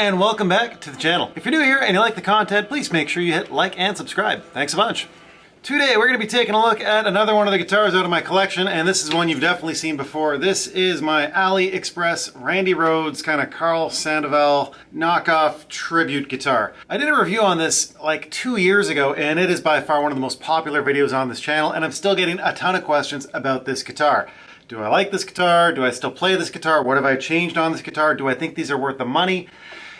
and welcome back to the channel. If you're new here and you like the content, please make sure you hit like and subscribe. Thanks a bunch. Today we're going to be taking a look at another one of the guitars out of my collection, and this is one you've definitely seen before. This is my AliExpress Randy Rhoads kind of Carl Sandoval knockoff tribute guitar. I did a review on this like 2 years ago, and it is by far one of the most popular videos on this channel, and I'm still getting a ton of questions about this guitar. Do I like this guitar? Do I still play this guitar? What have I changed on this guitar? Do I think these are worth the money?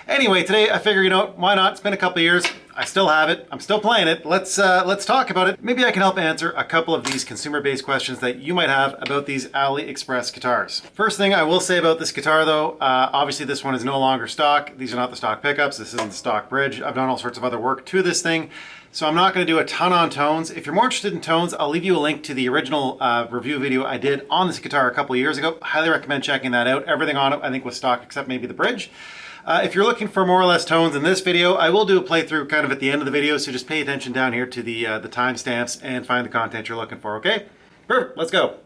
Anyway, today I figure, you know, why not? It's been a couple of years. I still have it. I'm still playing it. Let's talk about it. Maybe I can help answer a couple of these consumer-based questions that you might have about these AliExpress guitars. First thing I will say about this guitar though, obviously this one is no longer stock. These are not the stock pickups. This isn't the stock bridge. I've done all sorts of other work to this thing, so I'm not going to do a ton on tones. If you're more interested in tones, I'll leave you a link to the original review video I did on this guitar a couple of years ago. Highly recommend checking that out. Everything on it I think was stock except maybe the bridge. If you're looking for more or less tones in this video, I will do a playthrough kind of at the end of the video, so just pay attention down here to the timestamps and find the content you're looking for, okay? Perfect, let's go.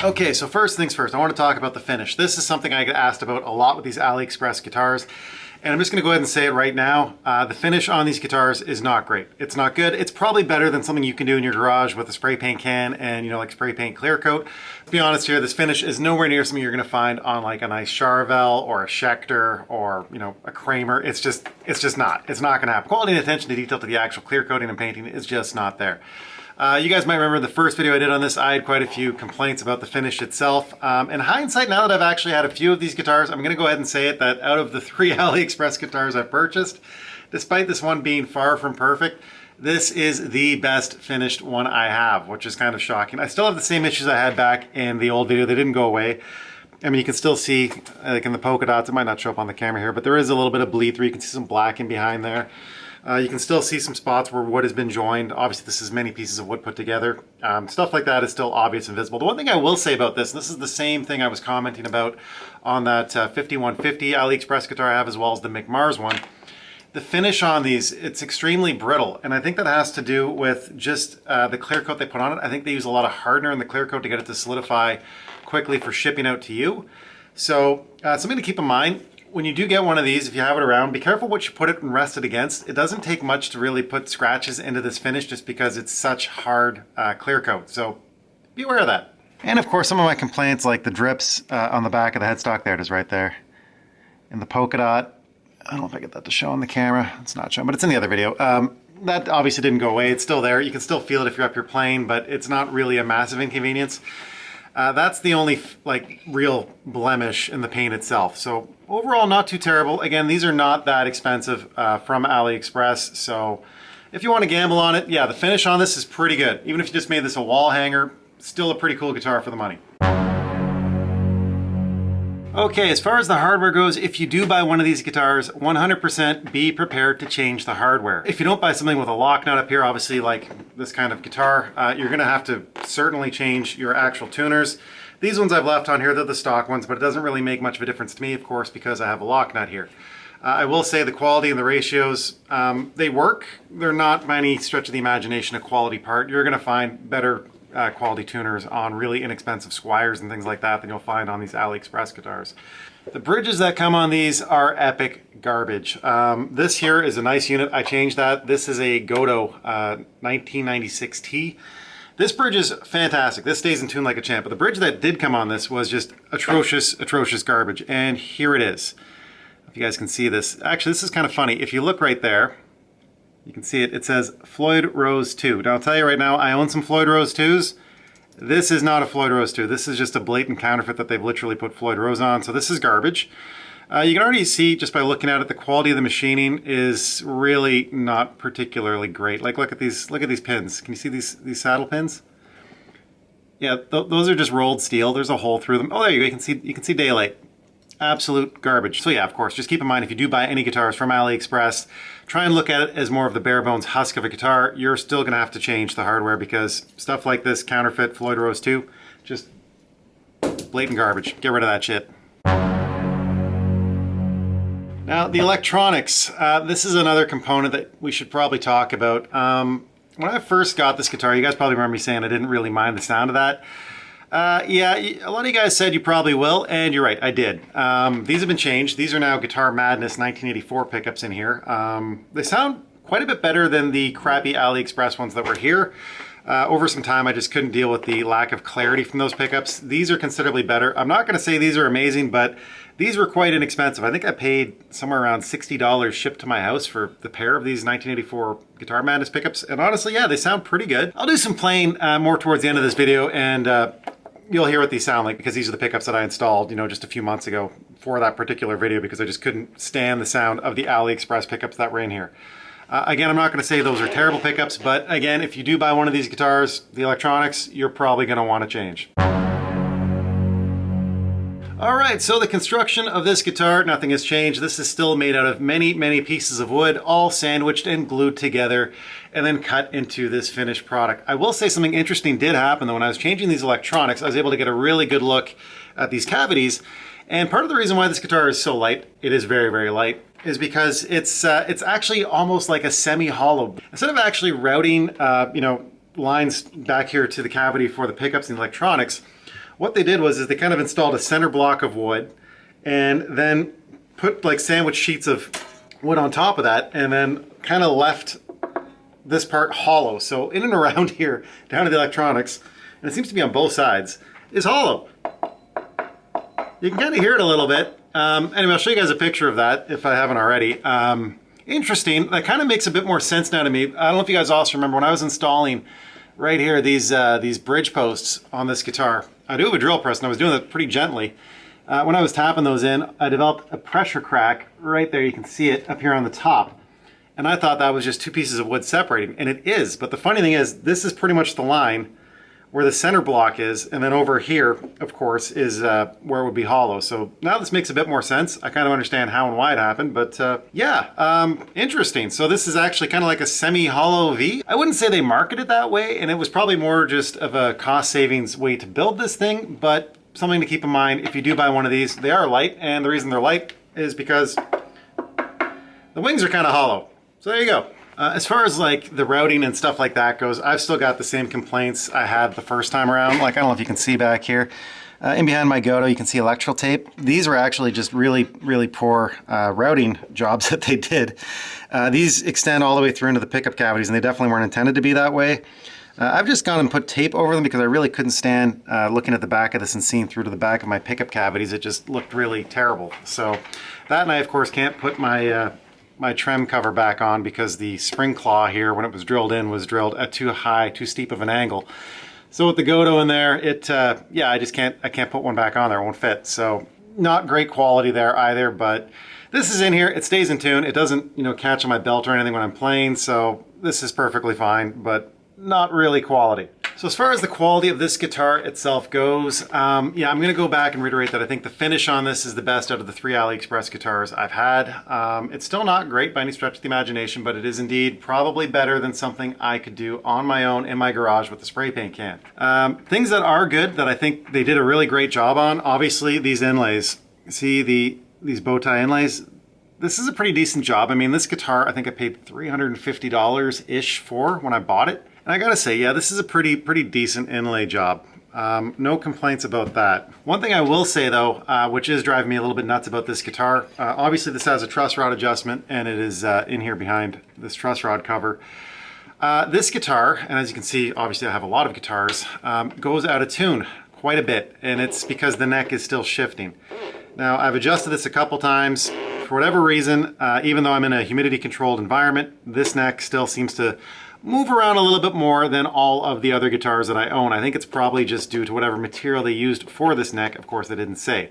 Okay, so first things first, I want to talk about the finish. This is something I get asked about a lot with these AliExpress guitars, and I'm just going to go ahead and say it right now. The finish on these guitars is not great. It's not good. It's probably better than something you can do in your garage with a spray paint can and, you know, like spray paint clear coat. To be honest here, this finish is nowhere near something you're going to find on like a nice Charvel or a Schecter or, you know, a Kramer. It's just not. It's not going to happen. Quality and attention to detail to the actual clear coating and painting is just not there. You guys might remember the first video I did on this, I had quite a few complaints about the finish itself. In hindsight, now that I've actually had a few of these guitars, I'm going to go ahead and say it that out of the 3 AliExpress guitars I've purchased, despite this one being far from perfect, this is the best finished one I have, which is kind of shocking. I still have the same issues I had back in the old video. They didn't go away. I mean, you can still see, like in the polka dots, it might not show up on the camera here, but there is a little bit of bleed through. You can see some black in behind there. You can still see some spots where wood has been joined. Obviously, this is many pieces of wood put together. Stuff like that is still obvious and visible. The one thing I will say about this, and this is the same thing I was commenting about on that 5150 AliExpress guitar I have, as well as the McMars one. The finish on these, it's extremely brittle, and I think that has to do with just the clear coat they put on it. I think they use a lot of hardener in the clear coat to get it to solidify quickly for shipping out to you. So something to keep in mind. When you do get one of these, if you have it around, be careful what you put it and rest it against. It doesn't take much to really put scratches into this finish just because it's such hard clear coat. So be aware of that. And of course, some of my complaints like the drips on the back of the headstock, there it is right there. And the polka dot, I don't know if I get that to show on the camera. It's not showing, but it's in the other video. That obviously didn't go away. It's still there. You can still feel it if you're up here playing, but it's not really a massive inconvenience. That's the only like real blemish in the paint itself. So overall, not too terrible. Again, these are not that expensive from AliExpress. So if you want to gamble on it, yeah, the finish on this is pretty good. Even if you just made this a wall hanger, still a pretty cool guitar for the money. Okay, as far as the hardware goes, if you do buy one of these guitars, 100% be prepared to change the hardware. If you don't buy something with a lock nut up here, obviously like this kind of guitar, you're gonna have to certainly change your actual tuners. These ones I've left on here, they're the stock ones, but it doesn't really make much of a difference to me, of course, because I have a lock nut here. I will say the quality and the ratios, they work. They're not by any stretch of the imagination a quality part. You're gonna find better quality tuners on really inexpensive Squires and things like that than you'll find on these AliExpress guitars. The bridges that come on these are epic garbage. This here is a nice unit. I changed that. This is a Godo 1996T. This bridge is fantastic. This stays in tune like a champ, but the bridge that did come on this was just atrocious, atrocious garbage. And here it is. If you guys can see this. Actually, this is kind of funny. If you look right there, you can see it. It says Floyd Rose 2. Now, I'll tell you right now, I own some Floyd Rose 2s. This is not a Floyd Rose 2. This is just a blatant counterfeit that they've literally put Floyd Rose on. So this is garbage. You can already see just by looking at it, the quality of the machining is really not particularly great. Like look at these pins. Can you see these saddle pins? Yeah, those are just rolled steel. There's a hole through them. Oh, there you go. You can see daylight. Absolute garbage. So yeah, of course, just keep in mind if you do buy any guitars from AliExpress, try and look at it as more of the bare bones husk of a guitar. You're still going to have to change the hardware because stuff like this counterfeit Floyd Rose 2, just blatant garbage. Get rid of that shit. Now the electronics, this is another component that we should probably talk about. When I first got this guitar, you guys probably remember me saying I didn't really mind the sound of that. Yeah, a lot of you guys said you probably will, and you're right, I did. These have been changed. These are now Guitar Madness 1984 pickups in here. They sound quite a bit better than the crappy AliExpress ones that were here. Over some time, I just couldn't deal with the lack of clarity from those pickups. These are considerably better. I'm not going to say these are amazing, but these were quite inexpensive. I think I paid somewhere around $60 shipped to my house for the pair of these 1984 Guitar Madness pickups. And honestly, yeah, they sound pretty good. I'll do some playing more towards the end of this video, and you'll hear what these sound like, because these are the pickups that I installed, you know, just a few months ago for that particular video, because I just couldn't stand the sound of the AliExpress pickups that were in here. Again, I'm not going to say those are terrible pickups, but again, if you do buy one of these guitars, the electronics, you're probably going to want to change. All right, so the construction of this guitar, nothing has changed. This is still made out of many, many pieces of wood, all sandwiched and glued together and then cut into this finished product. I will say something interesting did happen though. When I was changing these electronics, I was able to get a really good look at these cavities. And part of the reason why this guitar is so light, it is very, very light, is because it's actually almost like a semi-hollow. Instead of actually routing, you know, lines back here to the cavity for the pickups and electronics, what they did was they kind of installed a center block of wood and then put like sandwich sheets of wood on top of that, and then kind of left this part hollow. So in and around here, down to the electronics, and it seems to be on both sides, is hollow. You can kind of hear it a little bit. Anyway, I'll show you guys a picture of that if I haven't already. Interesting. That kind of makes a bit more sense now to me. I don't know if you guys also remember when I was installing right here these bridge posts on this guitar. I do have a drill press, and I was doing that pretty gently. When I was tapping those in, I developed a pressure crack right there. You can see it up here on the top. And I thought that was just two pieces of wood separating, and it is. But the funny thing is, this is pretty much the line where the center block is, and then over here, of course, is where it would be hollow. So now this makes a bit more sense. I kind of understand how and why it happened, but yeah, interesting. So this is actually kind of like a semi-hollow V. I wouldn't say they market it that way, and it was probably more just of a cost savings way to build this thing, but something to keep in mind if you do buy one of these. They are light, and the reason they're light is because the wings are kind of hollow. So there you go. As far as like the routing and stuff like that goes, I've still got the same complaints I had the first time around. Like, I don't know if you can see back here. In behind my Goto, you can see electrical tape. These were actually just really, really poor routing jobs that they did. These extend all the way through into the pickup cavities, and they definitely weren't intended to be that way. I've just gone and put tape over them because I really couldn't stand looking at the back of this and seeing through to the back of my pickup cavities. It just looked really terrible. So that, and I of course can't put my my trem cover back on because the spring claw here, when it was drilled in, was drilled at too high, too steep of an angle. So with the Goto in there, it yeah, I can't put one back on there. It won't fit. So not great quality there either, but this is in here. It stays in tune. It doesn't, you know, catch on my belt or anything when I'm playing, so this is perfectly fine, but not really quality. So as far as the quality of this guitar itself goes, yeah, I'm going to go back and reiterate that I think the finish on this is the best out of the 3 AliExpress guitars I've had. It's still not great by any stretch of the imagination, but it is indeed probably better than something I could do on my own in my garage with a spray paint can. Things that are good that I think they did a really great job on, obviously these inlays. See these bow tie inlays? This is a pretty decent job. I mean, this guitar I think I paid $350-ish for when I bought it. And I gotta say, yeah, this is a pretty decent inlay job. No complaints about that. One thing I will say though, which is driving me a little bit nuts about this guitar, obviously this has a truss rod adjustment, and it is in here behind this truss rod cover. This guitar, and as you can see, obviously I have a lot of guitars, goes out of tune quite a bit, and it's because the neck is still shifting. Now, I've adjusted this a couple times. For whatever reason, even though I'm in a humidity controlled environment, this neck still seems to move around a little bit more than all of the other guitars that I own. I think it's probably just due to whatever material they used for this neck. Of course, they didn't say.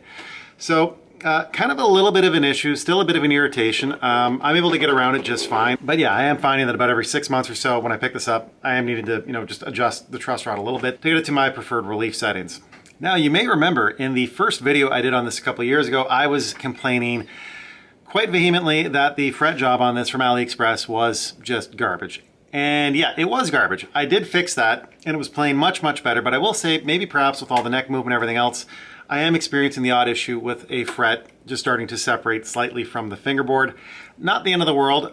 So kind of a little bit of an issue, still a bit of an irritation. I'm able to get around it just fine. But yeah, I am finding that about every 6 months or so when I pick this up, I am needing to, you know, just adjust the truss rod a little bit to get it to my preferred relief settings. Now, you may remember in the first video I did on this a couple of years ago, I was complaining quite vehemently that the fret job on this from AliExpress was just garbage. And yeah, it was garbage. I did fix that, and it was playing much better, but I will say maybe perhaps with all the neck movement and everything else, I am experiencing the odd issue with a fret just starting to separate slightly from the fingerboard. Not the end of the world,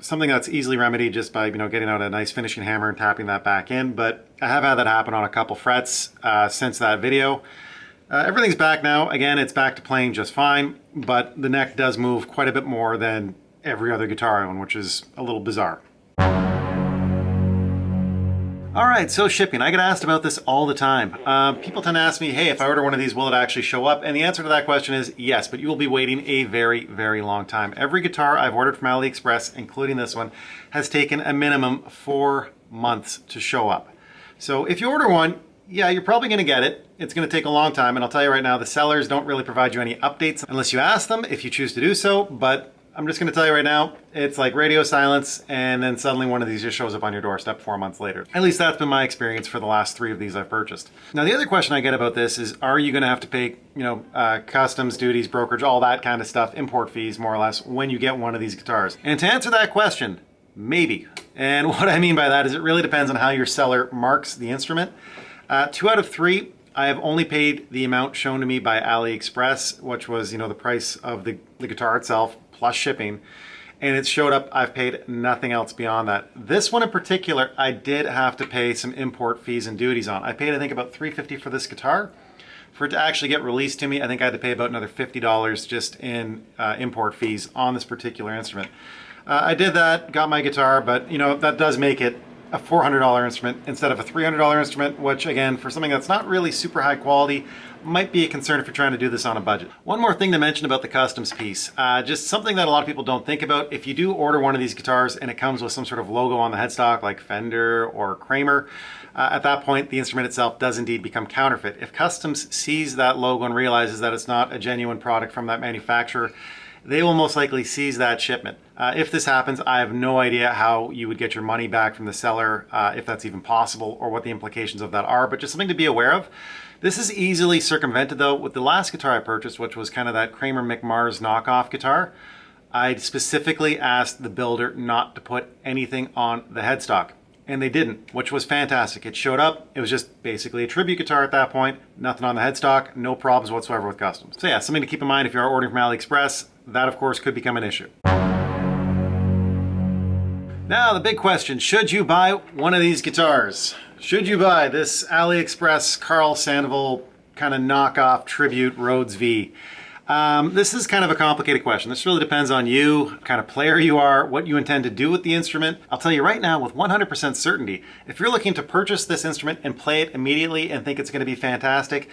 something that's easily remedied just by getting out a nice finishing hammer and tapping that back in, but I have had that happen on a couple frets since that video. Everything's back now. Again, it's back to playing just fine, but the neck does move quite a bit more than every other guitar I own, which is a little bizarre. All right, so shipping. I get asked about this all the time. People tend to ask me, hey, if I order one of these, will it actually show up? And the answer to that question is yes, but you will be waiting a very, very long time. Every guitar I've ordered from AliExpress, including this one, has taken a minimum 4 months to show up. So if you order one, yeah, you're probably going to get it. It's going to take a long time, and I'll tell you right now, the sellers don't really provide you any updates unless you ask them if you choose to do so, but I'm just going to tell you right now, it's like radio silence, and then suddenly one of these just shows up on your doorstep 4 months later. At least that's been my experience for the last 3 of these I've purchased. Now, the other question I get about this is, are you going to have to pay, customs, duties, brokerage, all that kind of stuff, import fees, more or less, when you get one of these guitars? And to answer that question, maybe. And what I mean by that is it really depends on how your seller marks the instrument. 2 out of 3, I have only paid the amount shown to me by AliExpress, which was, the price of the guitar itself, plus shipping, and it showed up. I've paid nothing else beyond that. This one in particular, I did have to pay some import fees and duties on. I paid, I think, about $350 for this guitar. For it to actually get released to me, I think I had to pay about another $50 just in import fees on this particular instrument. I did that, got my guitar, but that does make it a $400 instrument instead of a $300 instrument, which again, for something that's not really super high quality, might be a concern if you're trying to do this on a budget. One more thing to mention about the customs piece, just something that a lot of people don't think about. If you do order one of these guitars and it comes with some sort of logo on the headstock like Fender or Kramer, at that point the instrument itself does indeed become counterfeit. If customs sees that logo and realizes that it's not a genuine product from that manufacturer, they will most likely seize that shipment. If this happens, I have no idea how you would get your money back from the seller, if that's even possible, or what the implications of that are, but just something to be aware of. This is easily circumvented though. With the last guitar I purchased, which was kind of that Kramer McMars knockoff guitar, I specifically asked the builder not to put anything on the headstock, and they didn't, which was fantastic. It showed up, it was just basically a tribute guitar at that point, nothing on the headstock, no problems whatsoever with customs. So yeah, something to keep in mind if you are ordering from AliExpress. That of course could become an issue. Now the big question, should you buy one of these guitars? Should you buy this AliExpress Carl Sandoval kind of knockoff tribute Rhoads V? This is kind of a complicated question. This really depends on you, what kind of player you are, what you intend to do with the instrument. I'll tell you right now with 100% certainty, if you're looking to purchase this instrument and play it immediately and think it's going to be fantastic,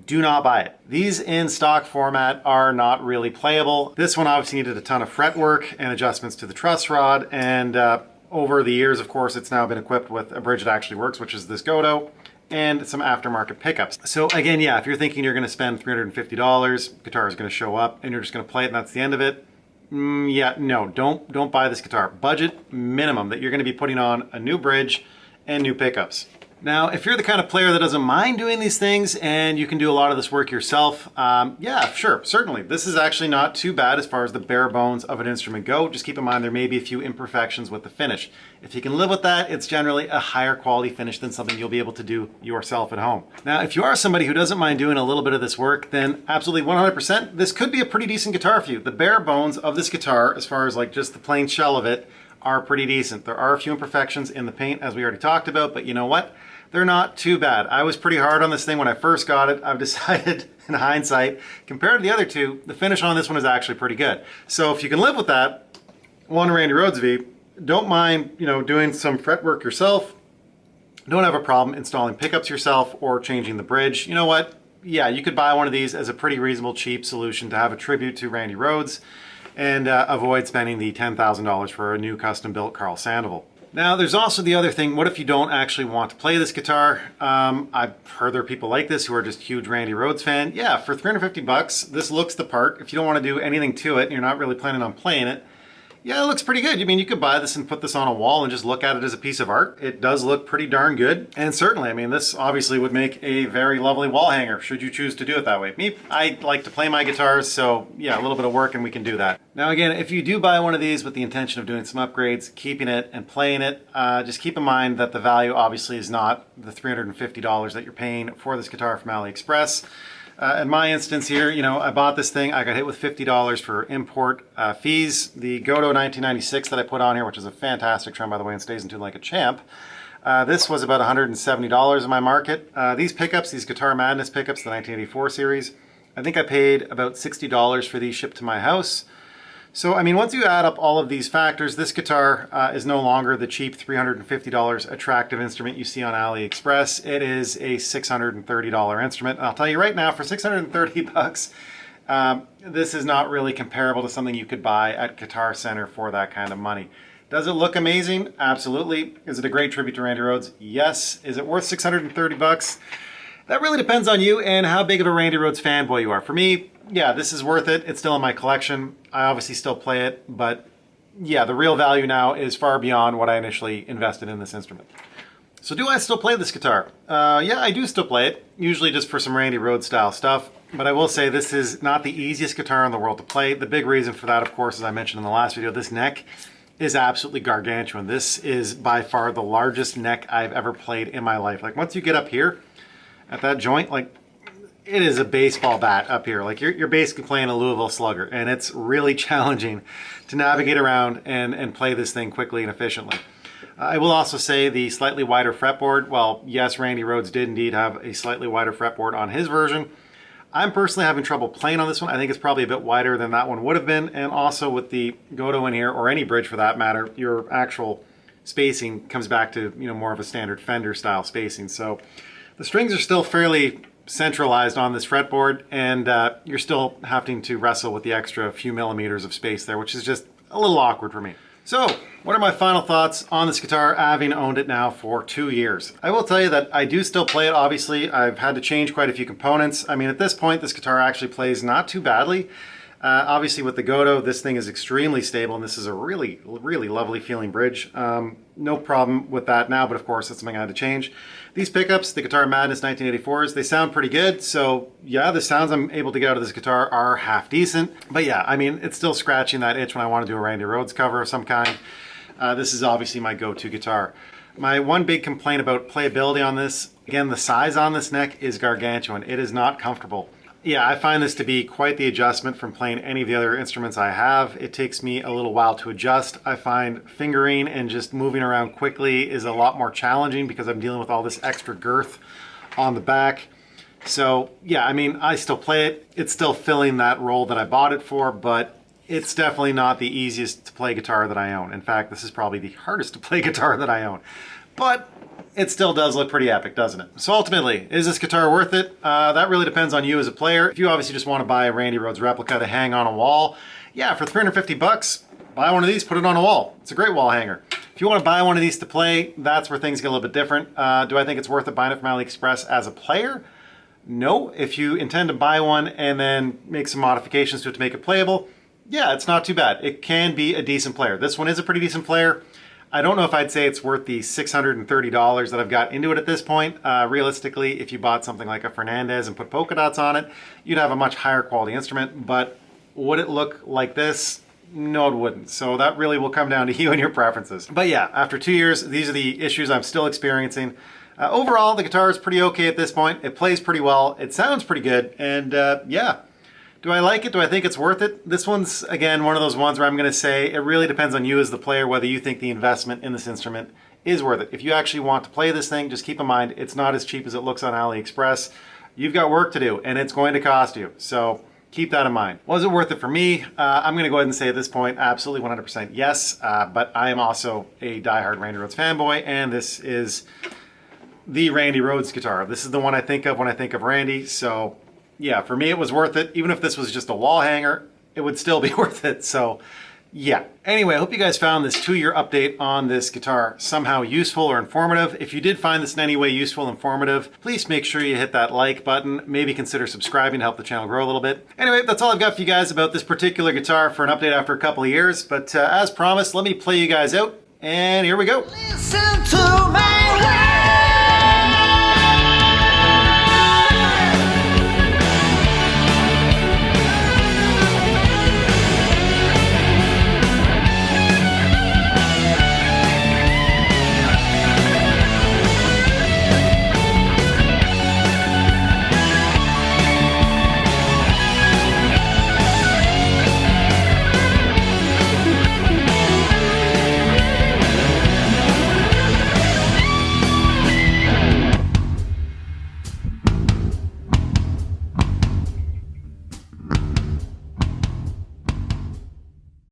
do not buy it. These in stock format are not really playable. This one obviously needed a ton of fretwork and adjustments to the truss rod, and over the years, of course, it's now been equipped with a bridge that actually works, which is this Godo, and some aftermarket pickups. So again, yeah, if you're thinking you're going to spend $350, guitar is going to show up and you're just going to play it and that's the end of it, yeah, no, don't buy this guitar. Budget minimum that you're going to be putting on a new bridge and new pickups. Now, if you're the kind of player that doesn't mind doing these things and you can do a lot of this work yourself, yeah, sure, certainly. This is actually not too bad as far as the bare bones of an instrument go. Just keep in mind there may be a few imperfections with the finish. If you can live with that, it's generally a higher quality finish than something you'll be able to do yourself at home. Now, if you are somebody who doesn't mind doing a little bit of this work, then absolutely 100%, this could be a pretty decent guitar for you. The bare bones of this guitar, as far as like just the plain shell of it, are pretty decent. There are a few imperfections in the paint, as we already talked about, but you know what? They're not too bad. I was pretty hard on this thing when I first got it. I've decided, in hindsight, compared to the other two, the finish on this one is actually pretty good. So if you can live with that, one Randy Rhoads V, don't mind, doing some fretwork yourself. Don't have a problem installing pickups yourself or changing the bridge. You know what? Yeah, you could buy one of these as a pretty reasonable, cheap solution to have a tribute to Randy Rhoads and avoid spending the $10,000 for a new custom-built Carl Sandoval. Now, there's also the other thing. What if you don't actually want to play this guitar? I've heard there are people like this who are just huge Randy Rhoads fan. Yeah, for $350, this looks the part. If you don't want to do anything to it and you're not really planning on playing it, yeah, it looks pretty good. I mean, you could buy this and put this on a wall and just look at it as a piece of art. It does look pretty darn good. And certainly, I mean, this obviously would make a very lovely wall hanger, should you choose to do it that way. Me, I like to play my guitars, so yeah, a little bit of work and we can do that. Now again, if you do buy one of these with the intention of doing some upgrades, keeping it and playing it, just keep in mind that the value obviously is not the $350 that you're paying for this guitar from AliExpress. In my instance here, you know, I bought this thing, I got hit with $50 for import fees. The Godo 1996 that I put on here, which is a fantastic trim by the way and stays in tune like a champ, this was about $170 in my market. These pickups, these Guitar Madness pickups, the 1984 series, I think I paid about $60 for these shipped to my house. So, I mean, once you add up all of these factors, this guitar is no longer the cheap $350 attractive instrument you see on AliExpress. It is a $630 instrument. And I'll tell you right now, for 630 bucks, this is not really comparable to something you could buy at Guitar Center for that kind of money. Does it look amazing? Absolutely. Is it a great tribute to Randy Rhoads? Yes. Is it worth 630 bucks? That really depends on you and how big of a Randy Rhoads fanboy you are. For me, yeah, this is worth it. It's still in my collection. I obviously still play it, but yeah, the real value now is far beyond what I initially invested in this instrument. So do I still play this guitar? Yeah, I do still play it, usually just for some Randy Rhoads style stuff. But I will say this is not the easiest guitar in the world to play. The big reason for that, of course, as I mentioned in the last video, this neck is absolutely gargantuan. This is by far the largest neck I've ever played in my life. Like once you get up here at that joint, like it is a baseball bat up here. Like you're basically playing a Louisville Slugger, and it's really challenging to navigate around and play this thing quickly and efficiently. I will also say the slightly wider fretboard, well, yes, Randy Rhoads did indeed have a slightly wider fretboard on his version. I'm personally having trouble playing on this one. I think it's probably a bit wider than that one would have been, and also with the Godo in here, or any bridge for that matter, your actual spacing comes back to, you know, more of a standard Fender style spacing. So the strings are still fairly centralized on this fretboard, and you're still having to wrestle with the extra few millimeters of space there, which is just a little awkward for me. So, what are my final thoughts on this guitar, having owned it now for 2 years? I will tell you that I do still play it, obviously. I've had to change quite a few components. I mean, at this point, this guitar actually plays not too badly. Obviously, with the Godo, this thing is extremely stable, and this is a really, really lovely feeling bridge. No problem with that now, but of course, that's something I had to change. These pickups, the Guitar Madness 1984s, they sound pretty good. So yeah, the sounds I'm able to get out of this guitar are half decent. But yeah, I mean, it's still scratching that itch when I want to do a Randy Rhoads cover of some kind. This is obviously my go-to guitar. My one big complaint about playability on this, again, the size on this neck is gargantuan. It is not comfortable. Yeah, I find this to be quite the adjustment from playing any of the other instruments I have. It takes me a little while to adjust. I find fingering and just moving around quickly is a lot more challenging because I'm dealing with all this extra girth on the back. So yeah, I mean, I still play it. It's still filling that role that I bought it for, but it's definitely not the easiest to play guitar that I own. In fact, this is probably the hardest to play guitar that I own. But it still does look pretty epic, doesn't it? So ultimately, is this guitar worth it? That really depends on you as a player. If you obviously just want to buy a Randy Rhoads replica to hang on a wall, yeah, for 350 bucks, buy one of these, put it on a wall. It's a great wall hanger. If you want to buy one of these to play, that's where things get a little bit different. Do I think it's worth it buying it from AliExpress as a player? No. If you intend to buy one and then make some modifications to it to make it playable, yeah, it's not too bad. It can be a decent player. This one is a pretty decent player. I don't know if I'd say it's worth the $630 that I've got into it at this point. Realistically, if you bought something like a Fernandez and put polka dots on it, you'd have a much higher quality instrument, but would it look like this? No, it wouldn't. So that really will come down to you and your preferences. But yeah, after 2 years, these are the issues I'm still experiencing. Overall, the guitar is pretty okay at this point. It plays pretty well. It sounds pretty good. And yeah. Do I like it? Do I think it's worth it? This one's, again, one of those ones where I'm going to say it really depends on you as the player, whether you think the investment in this instrument is worth it. If you actually want to play this thing, just keep in mind, it's not as cheap as it looks on AliExpress. You've got work to do, and it's going to cost you. So keep that in mind. Was it worth it for me? I'm going to go ahead and say at this point, absolutely 100% yes. But I am also a diehard Randy Rhoads fanboy, and this is the Randy Rhoads guitar. This is the one I think of when I think of Randy. So yeah, for me it was worth it. Even if this was just a wall hanger, it would still be worth it. So yeah. Anyway, I hope you guys found this 2-year update on this guitar somehow useful or informative. If you did find this in any way useful, informative, please make sure you hit that like button. Maybe consider subscribing to help the channel grow a little bit. Anyway, that's all I've got for you guys about this particular guitar for an update after a couple of years. But as promised, let me play you guys out. And here we go. Listen to